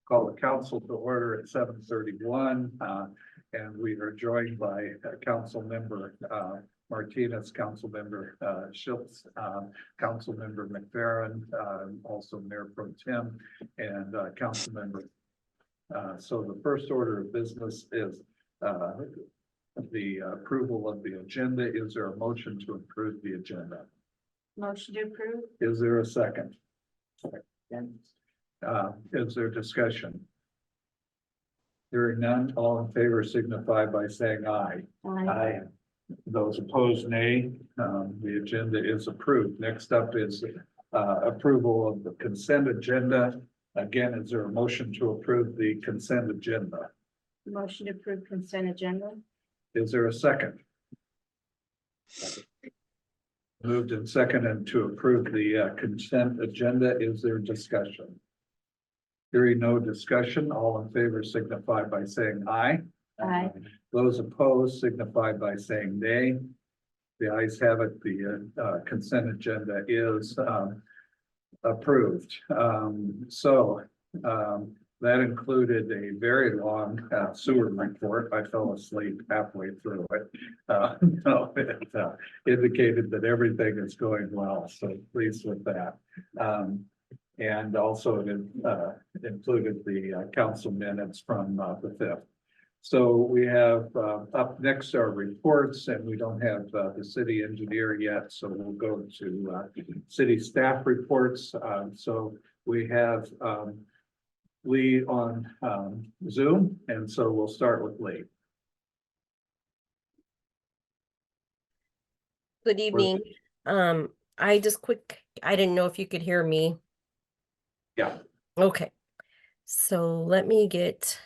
Call the council to order at 7:31, and we are joined by Council Member Martinez, Council Member Shiltz, Council Member McFerren, also Mayor ProTem, and Council Member. So the first order of business is the approval of the agenda. Is there a motion to approve the agenda? Motion to approve. Is there a second? Is there discussion? Hearing none, all in favor signify by saying aye. Aye. Those opposed, nay. The agenda is approved. Next up is approval of the consent agenda. Again, is there a motion to approve the consent agenda? Motion to approve consent agenda. Is there a second? Moved and seconded to approve the consent agenda. Is there discussion? Hearing no discussion, all in favor signify by saying aye. Aye. Those opposed signify by saying nay. The ayes have it. The consent agenda is approved. That included a very long sewer report. I fell asleep halfway through it. It indicated that everything is going well, so pleased with that. And also it included the council minutes from the 5th. So we have up next our reports, and we don't have the city engineer yet, so we'll go to city staff reports. So we have Lee on Zoom, and so we'll start with Lee. Good evening. I didn't know if you could hear me. Yeah. Okay. So let me get.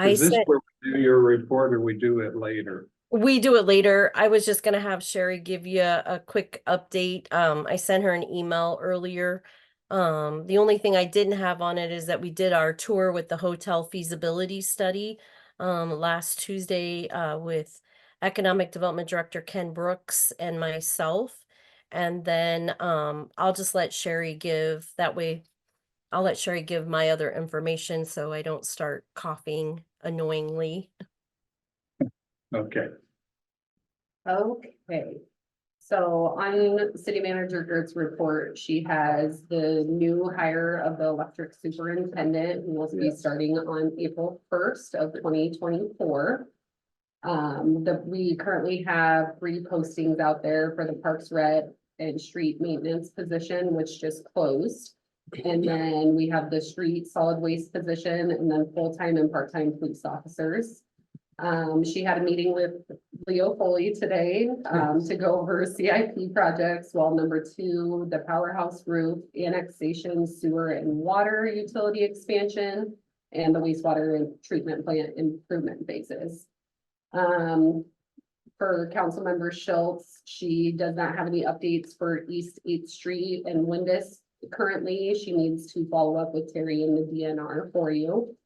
Is this where we do your report, or we do it later? We do it later. I was just gonna have Shari give you a quick update. I sent her an email earlier. The only thing I didn't have on it is that we did our tour with the hotel feasibility study last Tuesday with Economic Development Director Ken Brooks and myself. And then I'll just let Shari give, that way I'll let Shari give my other information so I don't start coughing annoyingly. Okay. Okay, so on City Manager Geertz report, she has the new hire of the electric superintendent who will be starting on April 1st of 2024. We currently have 3 postings out there for the Parks Red and Street Maintenance position, which just closed. And then we have the street solid waste position, and then full-time and part-time police officers. She had a meeting with Leo Foley today to go over CIP projects, while number 2, the powerhouse roof, annexation, sewer and water utility expansion, and the wastewater and treatment plant improvement phases. For Councilmember Shiltz, she does not have any updates for East 8th Street and Windus. Currently, she needs to follow up with Terry in the DNR for you.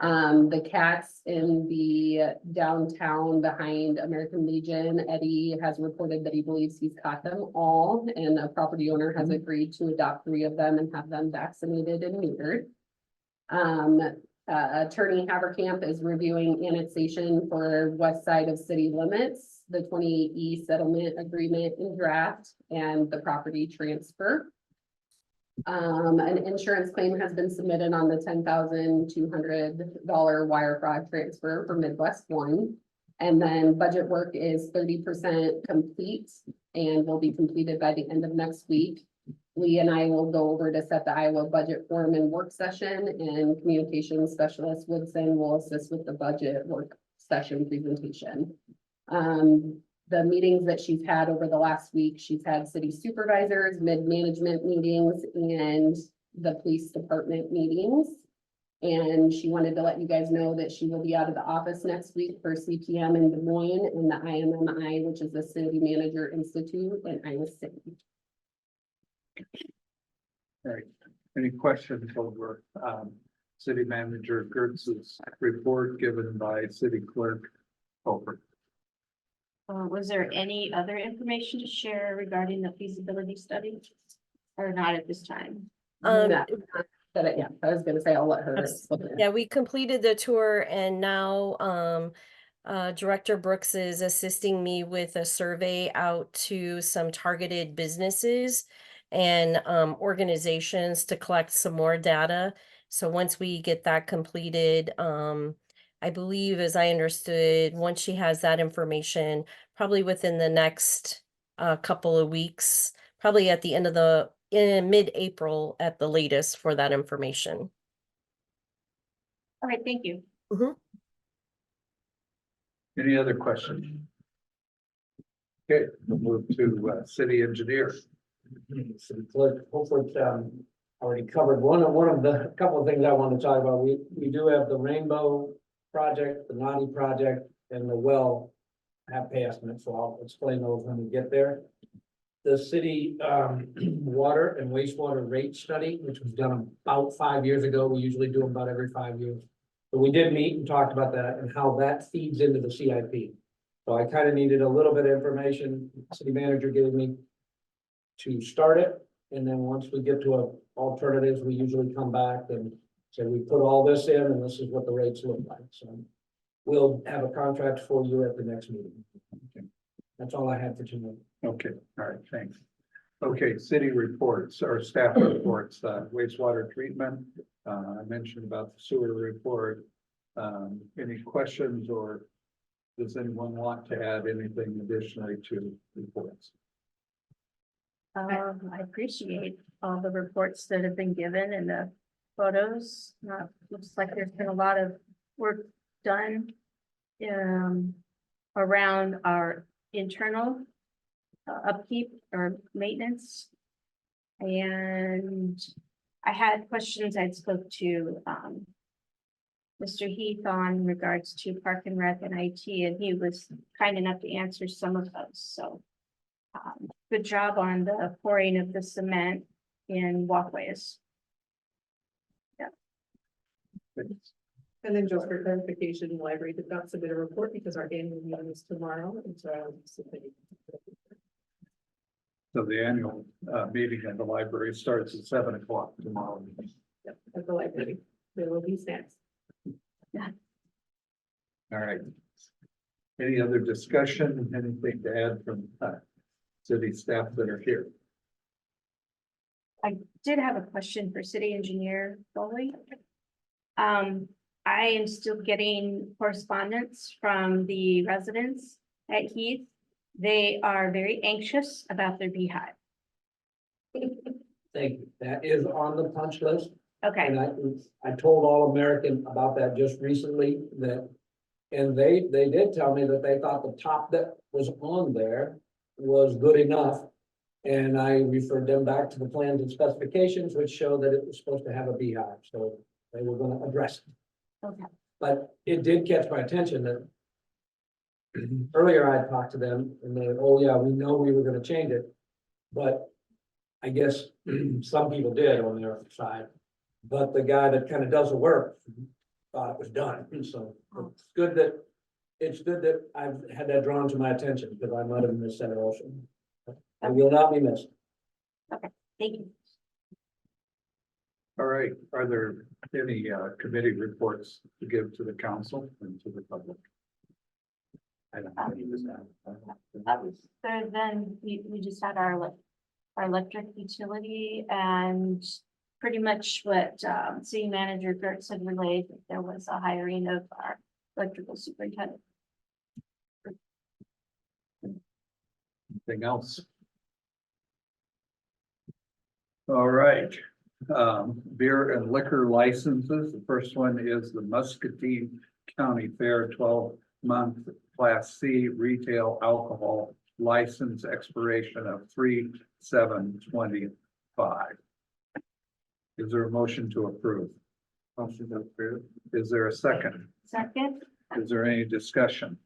The cats in the downtown behind American Legion, Eddie has reported that he believes he's caught them all, and a property owner has agreed to adopt 3 of them and have them vaccinated and neutered. Attorney Haverkamp is reviewing annexation for west side of city limits, the 28E settlement agreement in draft, and the property transfer. An insurance claim has been submitted on the $10,200 wire fraud transfer for Midwest One. And then budget work is 30% complete and will be completed by the end of next week. Lee and I will go over to set the Iowa budget forum and work session, and communications specialist Woodson will assist with the budget work session presentation. The meetings that she's had over the last week, she's had city supervisors, mid-management meetings, and the police department meetings. And she wanted to let you guys know that she will be out of the office next week for CPM in Des Moines and the IMMI, which is the City Manager Institute in Iowa City. All right. Any questions over City Manager Geertz's report given by City Clerk Hoffert? Was there any other information to share regarding the feasibility study? Or not at this time? No, yeah, I was gonna say, I'll let her. That's- explain it. Yeah, we completed the tour and now Director Brooks is assisting me with a survey out to some targeted businesses and organizations to collect some more data. So once we get that completed, I believe, as I understood, once she has that information, probably within the next couple of weeks, probably at the end of in mid-April at the latest for that information. All right, thank you. Any other questions? Okay, we'll move to city engineer. So Clerk, hopefully, already covered one of the couple of things I want to talk about. We do have the Rainbow project, the Naughty project, and the well have pay estimates, so I'll explain those when we get there. The city, water and wastewater rate study, which was done about 5 years ago. We usually do them about every 5 years. But we did meet and talked about that and how that feeds into the CIP. So I kind of needed a little bit of information, city manager gave me to start it. And then once we get to alternatives, we usually come back and say, we put all this in and this is what the rates look like. So we'll have a contract for you at the next meeting. Okay. That's all I had for tonight. Okay, all right, thanks. Okay, city reports or staff reports, wastewater treatment. I mentioned about the sewer report. Any questions or does anyone want to add anything additionally to reports? I appreciate all the reports that have been given and the photos. Looks like there's been a lot of work done around our internal upkeep or maintenance. And I had questions I'd spoke to Mr. Heath on regards to Park and Rec and IT, and he was kind enough to answer some of those. So good job on the pouring of the cement in walkways. And then just for clarification, the library did not submit a report because our annual meeting is tomorrow, and so I will be submitting. So the annual meeting at the library starts at 7 o'clock tomorrow. Yep, at the library, there will be snacks. All right. Any other discussion, anything to add from city staff that are here? I did have a question for city engineer Foley. I am still getting correspondence from the residents at Heath. They are very anxious about their beehive. Thank you. That is on the punch list. Okay, And I told All American about that just recently and they did tell me that they thought the top that was on there was good enough. And I referred them back to the plans and specifications, which show that it was supposed to have a beehive, so they were gonna address it. okay, But it did catch my attention that earlier I talked to them and they, oh yeah, we know we were gonna change it. But I guess some people did on their side, but the guy that kind of does the work thought it was done. And so it's good that I've had that drawn to my attention because I might have missed that also. I will not be missed. thank you. All right, are there any committee reports to give to the council and to the public? I don't have any this time. So then we just had our electric utility and pretty much what city manager Geertz had relayed, that there was a hiring of our electrical superintendent. Anything else? All right, beer and liquor licenses. The first one is the Muscatine County Fair 12-month Class C retail alcohol license expiration of 3/7/25. Is there a motion to approve? Motion to approve. Is there a second? Second, Is there any discussion?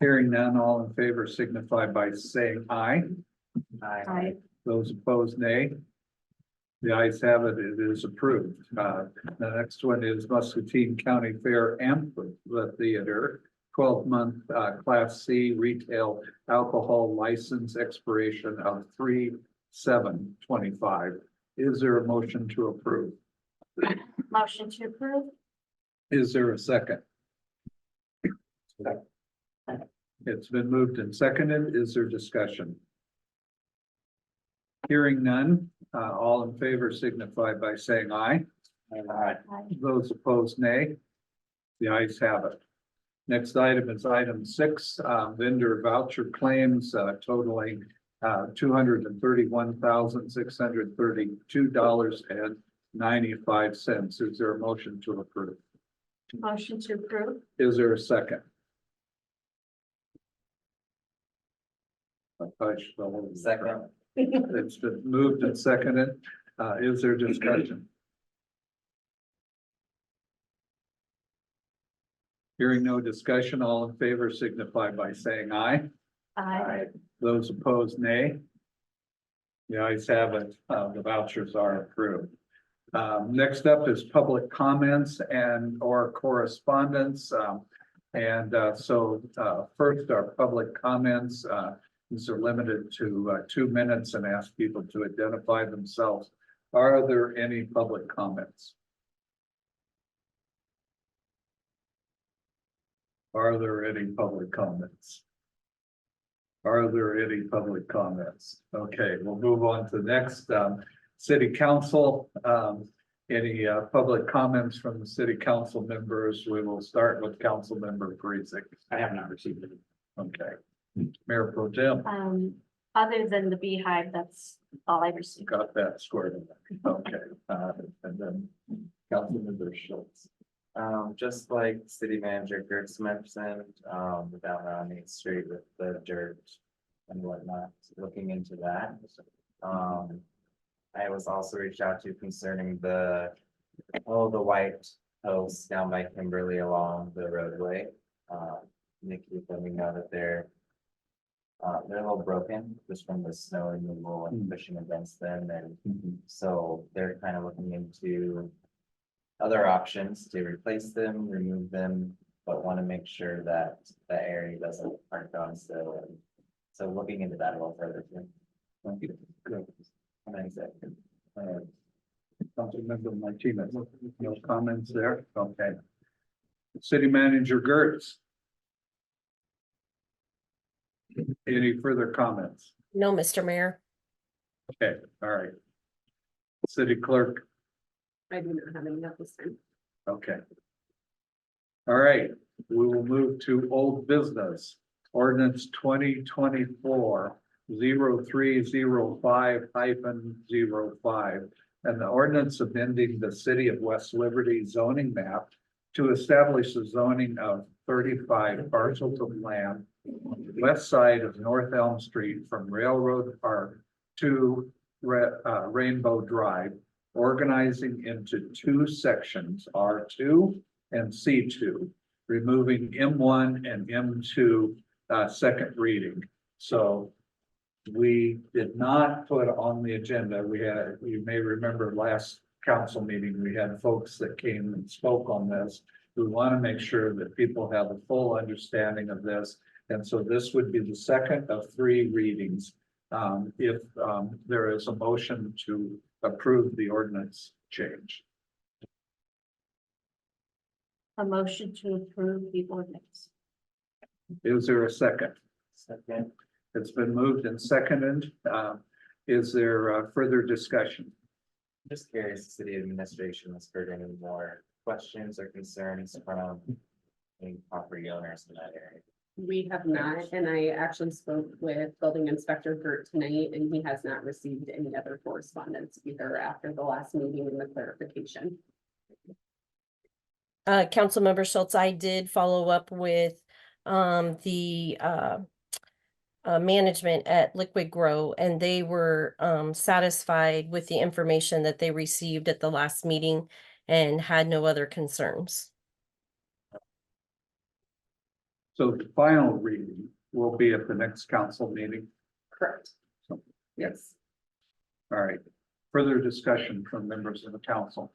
Hearing none, all in favor signify by saying aye. Aye. Those opposed, nay. The ayes have it, it is approved. The next one is Muscatine County Fair Amphitheater, 12-month Class C retail alcohol license expiration of 3/7/25. Is there a motion to approve? Motion to approve? Is there a second? It's been moved and seconded. Is there discussion? Hearing none, all in favor signify by saying aye. Aye. Those opposed, nay. The ayes have it. Next item is item 6, vendor voucher claims totaling $231,632.95. Is there a motion to approve? Motion to approve? Is there a second? Second. It's been moved and seconded. Is there discussion? Hearing no discussion, all in favor signify by saying aye. Aye. Those opposed, nay. The ayes have it. The vouchers are approved. Next up is public comments and or correspondence. First, our public comments. These are limited to 2 minutes and ask people to identify themselves. Are there any public comments? Are there any public comments? Are there any public comments? Okay, we'll move on to the next, city council. Any public comments from the city council members? We will start with council member Parizek. I have not received it. Okay. Mayor ProTem, Other than the beehive, that's all I received. got that squared in. Okay, and then council member Shiltz. Just like city manager Geertz mentioned, down on 8th Street with the dirt and whatnot, looking into that. I was also reached out to concerning the white posts down by Kimberly along the roadway. Nikki let me know that they're a little broken just from the snow removal and pushing against them, and so they're kind of looking into other options to replace them, remove them, but want to make sure that the area doesn't park on still. And so looking into that a little further too. Thank you. Good. Thanks. Councilmember Martinez, no comments there? Okay. City manager Geertz. Any further comments? No, Mr. Mayor. Okay, all right. City clerk, I do not have any at this time. okay. All right, we will move to old business. Ordinance 2024-0305-05, and the ordinance amending the city of West Liberty zoning map to establish the zoning of 35 parcels of land on the west side of North Elm Street from Railroad Park to Rainbow Drive, organizing into 2 sections, R2 and C2, removing M1 and M2 second reading. So we did not put on the agenda. We had, you may remember last council meeting, we had folks that came and spoke on this. We want to make sure that people have a full understanding of this. And so this would be the second of 3 readings. If there is a motion to approve the ordinance change. A motion to approve the ordinance. Is there a second? Second. It's been moved and seconded. Is there further discussion? Just curious, if city administration has heard any more questions or concerns from any property owners in that area? We have not, and I actually spoke with building inspector Geertz tonight, and he has not received any other correspondence either after the last meeting and the clarification. Councilmember Shiltz, I did follow up with the management at Liquid Grow, and they were satisfied with the information that they received at the last meeting and had no other concerns. So the final reading will be at the next council meeting. Correct. So, Yes. all right. Further discussion from members of the council.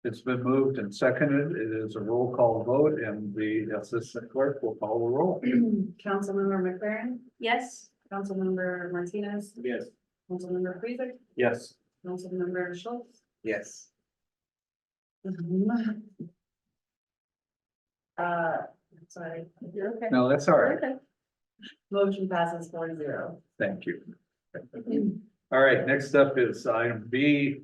It's been moved and seconded. It is a roll call vote, and the assistant clerk will call the roll. Councilmember McFerren, Yes. Councilmember Martinez, Yes. Councilmember Parizek, Yes. Councilmember Shiltz. Yes. Sorry. You're okay. No, that's all right. Okay. Motion passes 4-0. Thank you. All right, next up is item B,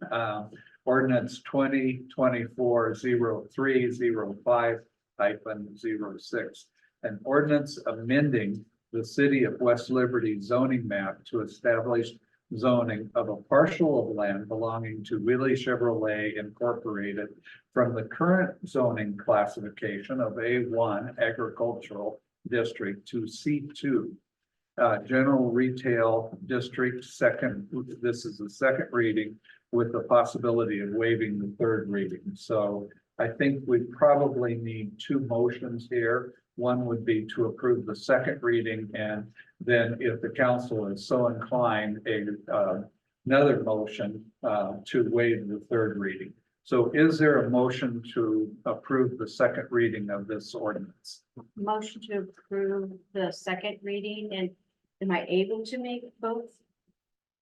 ordinance 2024-0305-06. An ordinance amending the city of West Liberty zoning map to establish zoning of a parcel of land belonging to Willie Chevrolet Incorporated from the current zoning classification of A1 agricultural district to C2 general retail district. This is the second reading with the possibility of waiving the third reading. So I think we probably need two motions here. One would be to approve the second reading, and then if the council is so inclined, another motion to waive the third reading. So is there a motion to approve the second reading of this ordinance? Motion to approve the second reading, and am I able to make both?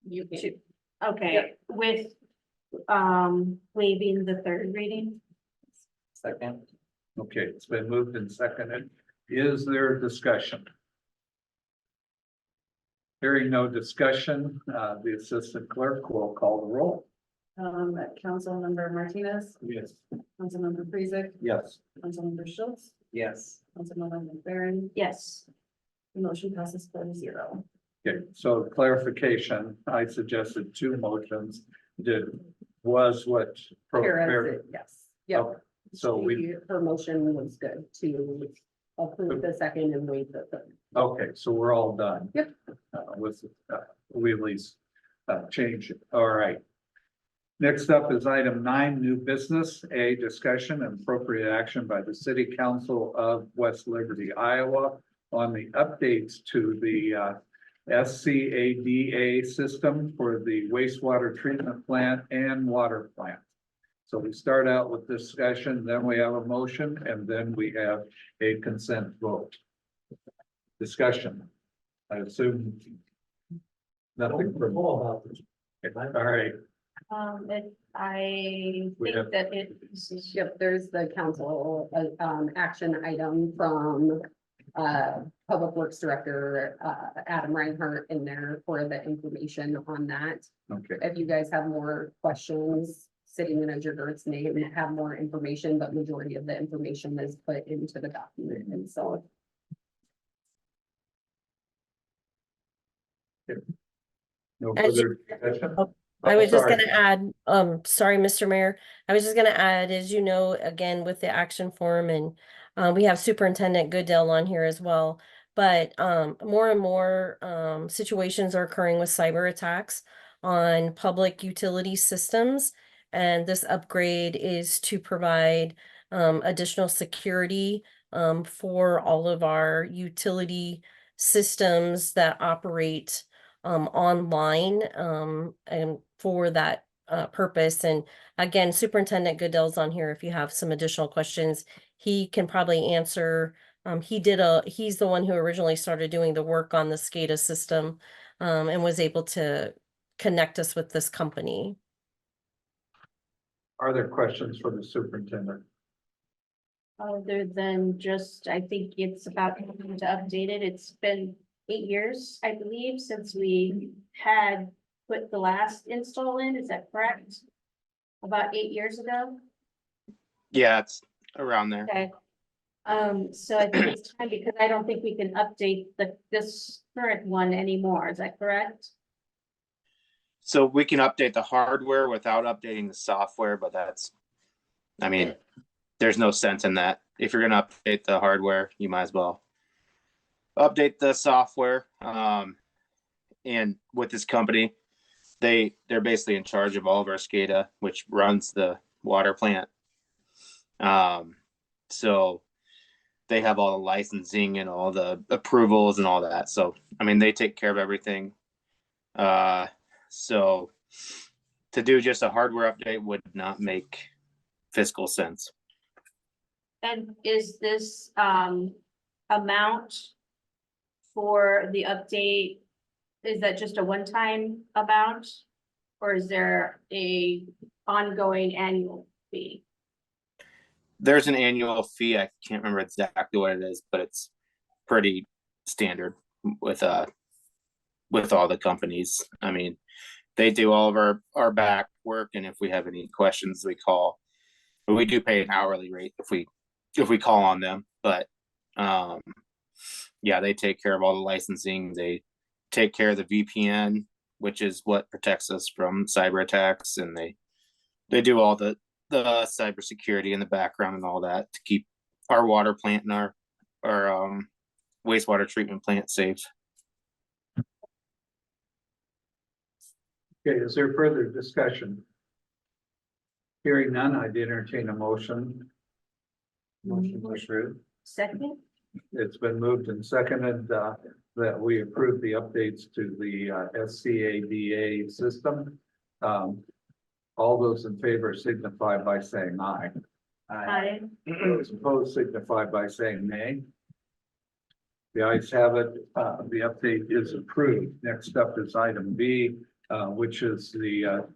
You can. Two. Okay, with waiving the third reading? Second. Okay, it's been moved and seconded. Is there discussion? Hearing no discussion, the assistant clerk will call the roll. Councilmember Martinez, Yes. Councilmember Parizek, Yes. Councilmember Shiltz, Yes. Councilmember McFerren. Yes. The motion passes 4-0. Okay, so clarification, I suggested two motions. Was what? Cara, yes. Yep. Okay, so we, Her motion was good to approve the second and waive the third. okay, so we're all done. Yep. With, we at least, change it. All right. Next up is item 9, new business, A, discussion and appropriate action by the city council of West Liberty, Iowa on the updates to the, SCADA system for the wastewater treatment plant and water plant. So we start out with discussion, then we have a motion, and then we have a consent vote. Discussion. I assume nothing from All about this. all right, I We have- think that this is. Yep, there's the council, action item from, Public Works Director, Adam Reinhardt in there for the information on that. okay, If you guys have more questions, City Manager Geertz may have more information, but majority of the information is put into the document, and so. no As further discussion. I was just Sorry. gonna add, sorry, Mr. Mayor, I was just gonna add, as you know, again, with the action form and we have Superintendent Goodell on here as well. But more and more situations are occurring with cyber attacks on public utility systems. And this upgrade is to provide additional security for all of our utility systems that operate online and for that purpose. And again, Superintendent Goodell's on here if you have some additional questions. He can probably answer. He's the one who originally started doing the work on the SCADA system and was able to connect us with this company. Are there questions for the superintendent? Other than just, I think it's about time to update it. It's been 8 years, I believe, since we had put the last install in. Is that correct? About 8 years ago? Yeah, it's around there. Okay. So I think it's time because I don't think we can update this current one anymore. Is that correct? So we can update the hardware without updating the software, but I mean, there's no sense in that. If you're gonna update the hardware, you might as well update the software. And with this company, they're basically in charge of all of our SCADA, which runs the water plant. So they have all the licensing and all the approvals and all that. So, I mean, they take care of everything. So to do just a hardware update would not make fiscal sense. And is this amount for the update, is that just a one-time amount? Or is there a ongoing annual fee? There's an annual fee. I can't remember exactly what it is, but it's pretty standard with all the companies. I mean, they do all of our back work, and if we have any questions, we call. But we do pay an hourly rate if we call on them. But yeah, they take care of all the licensing. They take care of the VPN, which is what protects us from cyber attacks, and they do all the cybersecurity in the background and all that to keep our water plant and our wastewater treatment plant safe. Okay, is there further discussion? Hearing none, I'd entertain a motion. Motion was approved. Second, It's been moved and seconded that we approve the updates to the SCADA system. All those in favor signify by saying aye. aye. Those opposed signify by saying nay. The ayes have it. The update is approved. Next up is item B, which is the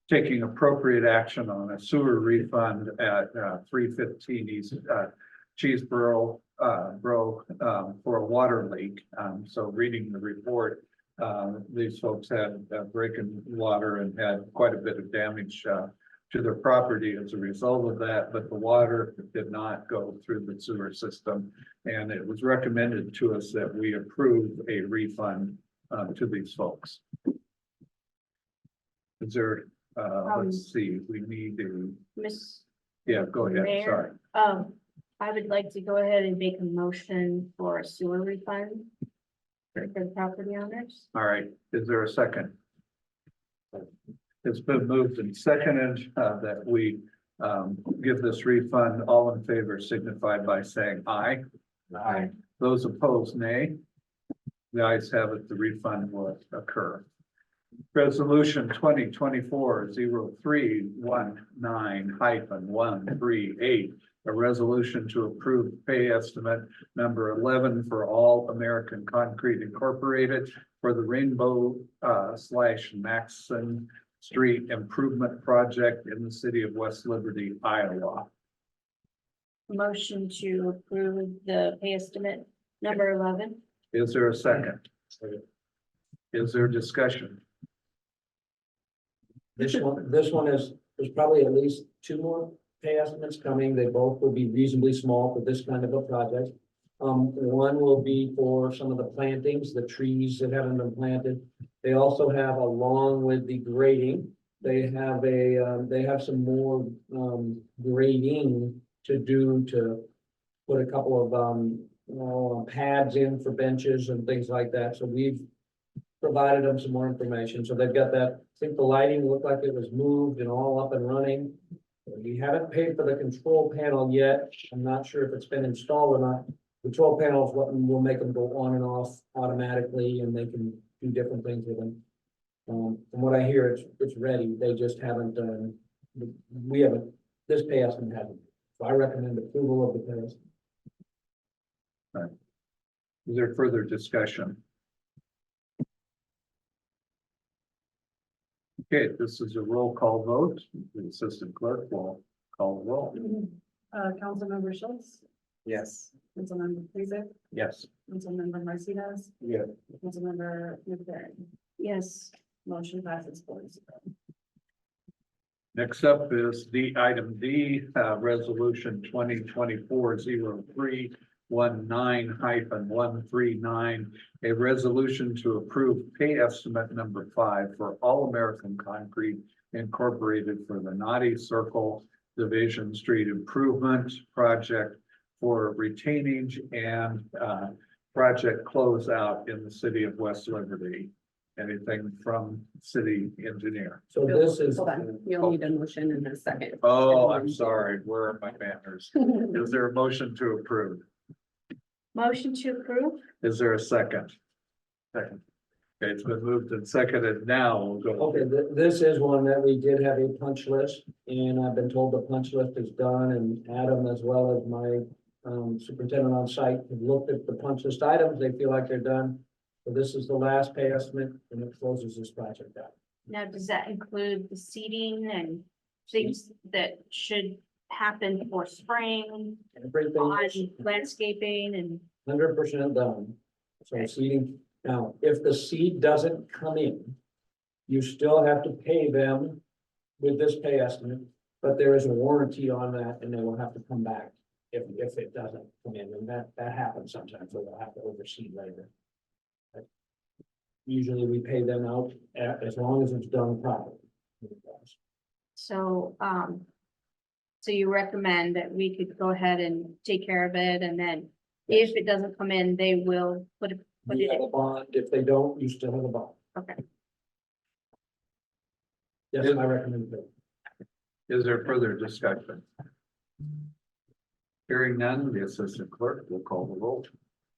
taking appropriate action on a sewer refund at 315 East Cheeseboro for a water leak. So reading the report, these folks had breaking water and had quite a bit of damage to their property as a result of that, but the water did not go through the sewer system. And it was recommended to us that we approve a refund to these folks. Is there, let's see, we need to, Miss yeah, go ahead, sorry. Mayor, I would like to go ahead and make a motion for a sewer refund for the property owners. All right, is there a second? It's been moved and seconded that we give this refund. All in favor signify by saying aye. Aye. Those opposed, nay. The ayes have it, the refund will occur. Resolution 2024-0319-138, a resolution to approve pay estimate number 11 for All American Concrete Incorporated for the Rainbow / Maxon Street Improvement Project in the city of West Liberty, Iowa. Motion to approve the pay estimate number 11. Is there a second? Is there discussion? This one is, there's probably at least two more pay estimates coming. They both will be reasonably small for this kind of a project. One will be for some of the plantings, the trees that haven't been planted. They also have, along with the grading, they have some more grading to do to put a couple of pads in for benches and things like that. So we've provided them some more information. So they've got that. I think the lighting looked like it was moved and all up and running. We haven't paid for the control panel yet. I'm not sure if it's been installed or not. Control panels, what will make them go on and off automatically, and they can do different things with them. From what I hear, it's ready. They just haven't done. We haven't. This pay estimate hasn't. So I recommend approval of the pay estimate. Is there further discussion? Okay, this is a roll call vote. The assistant clerk will call the roll. Councilmember Shiltz, Yes. Councilmember Parizek, Yes. Councilmember Martinez, Yeah. Councilmember McFerrin. Yes. Motion passes 4-0. Next up is item D, resolution 2024-0319-139, a resolution to approve pay estimate number 5 for All American Concrete Incorporated for the Naughty Circle Division Street Improvement Project for retainage and project closeout in the city of West Liberty. Anything from city engineer? So this is. Hold on, you'll need a motion in a second. Oh, I'm sorry. Where are my manners? Is there a motion to approve? Motion to approve. Is there a second? Second. Okay, it's been moved and seconded. Now we'll go. Okay, this is one that we did have a punch list, and I've been told the punch list is done, and Adam, as well as my superintendent on site, have looked at the punch list items. They feel like they're done. So this is the last pay estimate, and it closes this project out. Now, does that include the seeding and things that should happen for spring Everything on is landscaping and? 100% done. So Okay. seeding, now, if the seed doesn't come in, you still have to pay them with this pay estimate, but there is a warranty on that and they will have to come back if it doesn't come in, and that happens sometimes, so they'll have to overseed later. But usually we pay them out as long as it's done properly. So, so you recommend that we could go ahead and take care of it, and then if it doesn't come in, they will put it You have a in. bond, if they don't, you still have a bond. Okay. That's my recommendation. Is there further discussion? Hearing none, the assistant clerk will call the roll.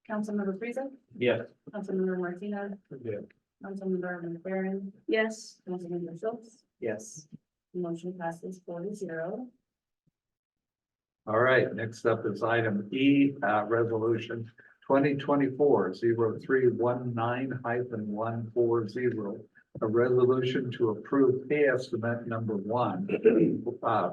Councilmember Parizek, Yes. Councilmember Martinez, Yeah. Councilmember McFerren, Yes, Councilmember Shiltz, Yes. motion passes 4-0. All right, next up is item E, resolution 2024-0319-140. A resolution to approve pay estimate number 1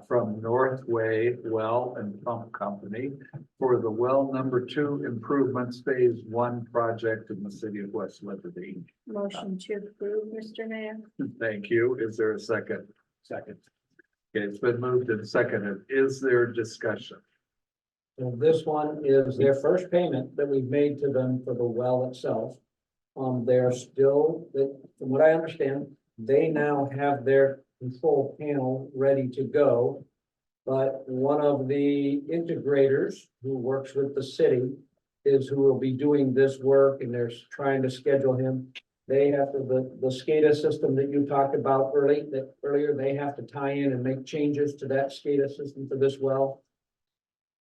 from Northway Well and Pump Company for the well number 2 improvements phase 1 project in the city of West Liberty. motion to approve, Mr. Mayor. Thank you. Is there a second? Second. Okay, it's been moved and seconded. Is there discussion? So this one is their first payment that we've made to them for the well itself. They're still, from what I understand, they now have their control panel ready to go. But one of the integrators who works with the city is who will be doing this work, and they're trying to schedule him. They have to, the SCADA system that you talked about earlier, they have to tie in and make changes to that SCADA system for this well.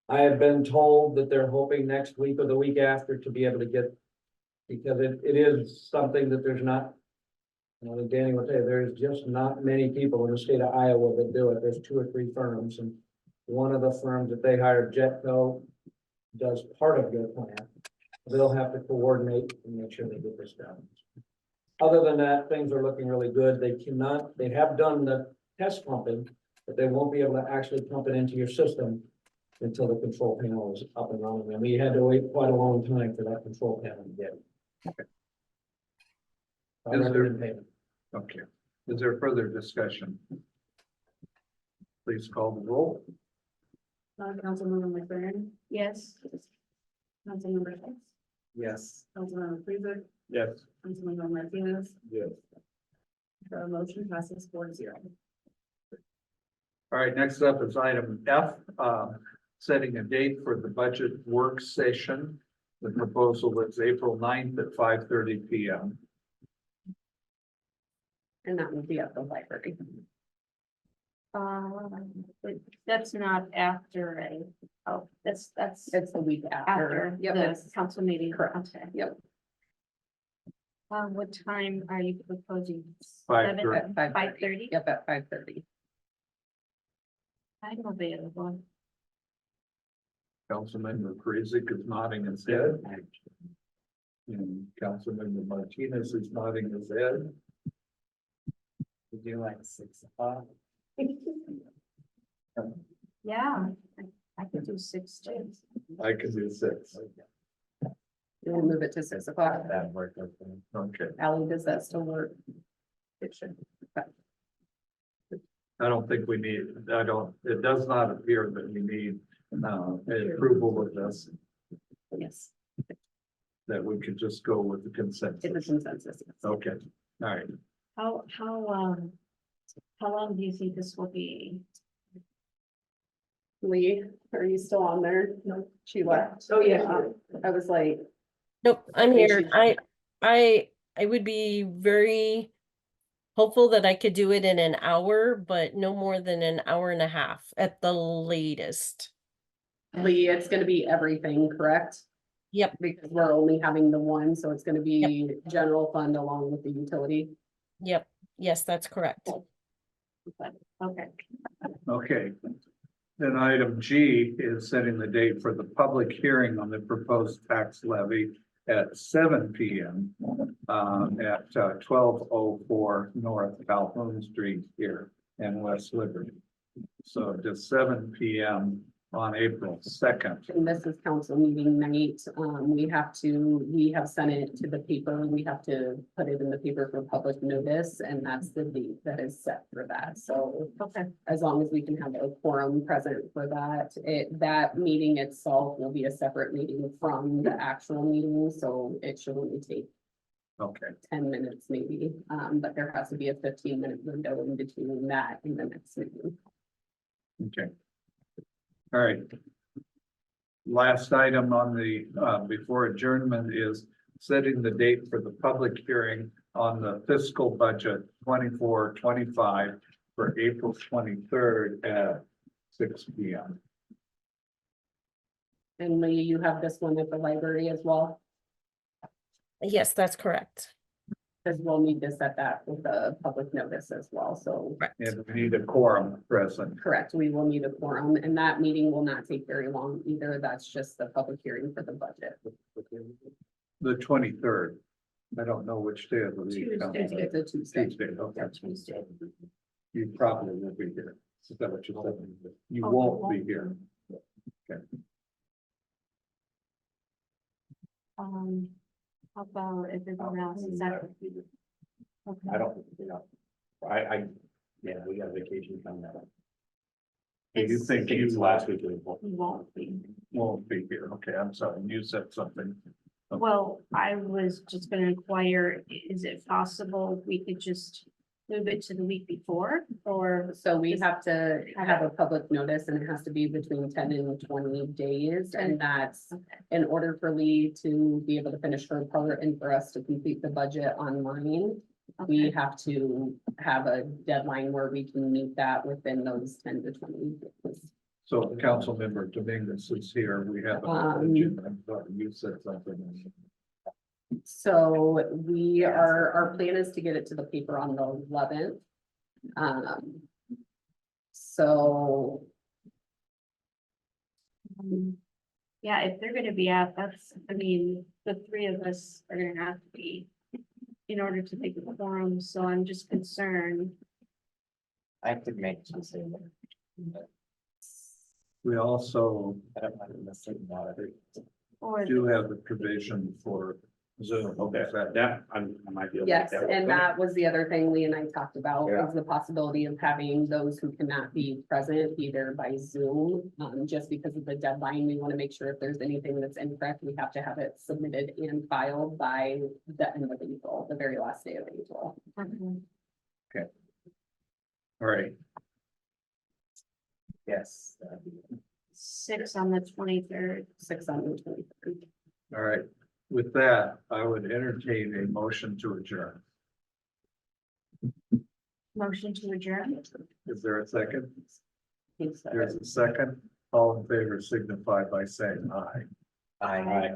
I have been told that they're hoping next week or the week after to be able to get, because it is something that there's not, you know, Danny will tell you, there's just not many people in the state of Iowa that do it. There's 2 or 3 firms, and one of the firms that they hired, Jetco, does part of their plant. They'll have to coordinate and make sure they get this done. Other than that, things are looking really good. They have done the test pumping, but they won't be able to actually pump it into your system until the control panel is up and running. And we had to wait quite a long time for that control panel to get. I Is there- recommend payment. Okay. Is there further discussion? Please call the roll. Councilmember McFerrin, Yes, Councilmember Shiltz, Yes. Councilmember Parizek, Yes. Councilmember Martinez, Yes. the motion passes 4-0. All right, next up is item F, setting a date for the budget work session. The proposal is April 9th at 5:30 PM. And that will be at the library. but that's not after that's It's the week after. after Yep, the it's council meeting. correct. Okay. Yep. What time are you proposing? 5:30. At 5:30. 5:30? Yep, at 5:30. I'm available. Councilmember Parizek is nodding his head. And Councilmember Martinez is nodding his head. Would you like 6 o'clock? Yeah, I could do 6 too. I can do 6. You want to move it to 6 o'clock? That worked with me. Okay, Ally, does that still work? It should. I don't think we need, it does not appear that we need approval of this, Yes, that we could just go with the it's a consensus. consensus. Yes. Okay, all right. How long do you think this will be? Lee, are you still on there? No. She left. Oh, yeah. I was like, nope, I'm Thank here. you. I would be very hopeful that I could do it in an hour, but no more than an hour and a half at the latest. Lee, it's gonna be everything, correct? Yep. Because we're only having the one, so it's gonna be general fund along with the utility. Yep, yes, that's correct. Okay, Okay. Then item G is setting the date for the public hearing on the proposed tax levy at 7 p.m. At 1204 North Calhoun Street here in West Liberty. So just 7 p.m. on April 2nd. And this is council meeting night. We have sent it to the paper. We have to put it in the paper for public notice, and that's the date that is set for that. So Okay, as long as we can have a quorum present for that, that meeting itself will be a separate meeting from the actual meeting, so it should only take Okay, 10 minutes maybe. But there has to be a 15-minute window in between that and the next meeting. okay. All right. Last item on the, before adjournment is setting the date for the public hearing on the fiscal budget 24-25 for April 23rd at 6 p.m. And Lee, you have this one at the library as well, Yes, that's correct. because we'll need to set that with a public notice as well. So And we need a quorum present. correct, we will need a quorum, and that meeting will not take very long either. That's just the public hearing for the budget. The 23rd. I don't know which day of the week. Tuesday. It's a Tuesday. Tuesday, okay. Tuesday. You probably will be here. Is that what you said? You Oh, won't be here. How about everyone else? Is that? Okay. I don't, yeah, we got vacation coming up. Do you It's- think you Last week. You won't be. won't be here? Okay, I'm sorry. You said something. Well, I was just gonna inquire, is it possible we could just move it to the week before or? So we have to have a public notice, and it has to be between 10 and 20 days, and that's in order for Lee to be able to finish her part and for us to complete the budget online. We have to have a deadline where we can meet that within those 10 to 20 days. So Councilmember Dominguez is here. We have. You said something. So our plan is to get it to the paper on the 11th. So Yeah, if they're gonna be out, the three of us are gonna have to be in order to take the quorum, so I'm just concerned. I could make Tuesday. We also I don't mind missing water. Or do have the provision for Zoom. Okay, Yeah, I might be able to. yes, and that was the other thing Lee and I talked about, Yeah. is the possibility of having those who cannot be present either by Zoom. Just because of the deadline, we want to make sure if there's anything that's incorrect, we have to have it submitted and filed by the end of April, the very last day of April. Okay. All right. Yes. 6 on the 23rd. 6 on the 23rd. All right. With that, I would entertain a motion to adjourn. Motion to adjourn. Is there a second? Think so. There's a second. All in favor signify by saying aye. I.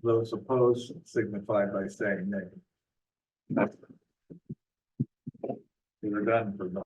Those opposed signify by saying nay. We're done for the